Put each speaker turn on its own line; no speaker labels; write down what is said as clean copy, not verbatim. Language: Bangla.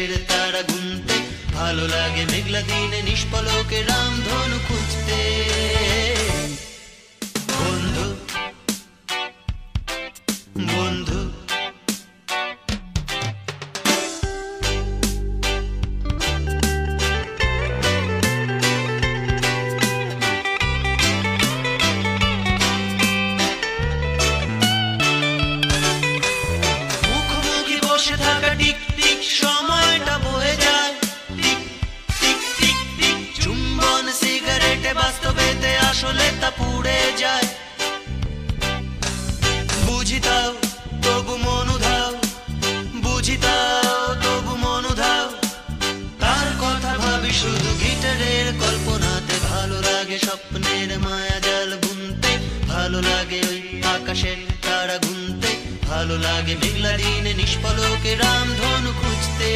আকাশের তারা গুনতে, ভালো লাগে মেঘলা দিনে নিষ্পলকে রামধনু খুঁজতে। বন্ধু বন্ধু মুখোমুখি বসে থাকা টিক টিক সময়টা বয়ে যায়, টিক টিক টিক টিক। চুম্বন সিগারেটে বাস্তবেতে আসলে তা পুড়ে যায়। বুঝিতাও তবু মনুধাও, বুঝিতাও তবু মনুধাও। তার কথা ভাবি শুধু গিটারের কল্পনাতে, ভালো লাগে স্বপ্নের মায়াজাল বুনতে, ভালো লাগে ওই আকাশের তারা গুনতে, ভালো লাগে মেঘলা দিনে নিষ্পলকে রামধনু খুঁজতে।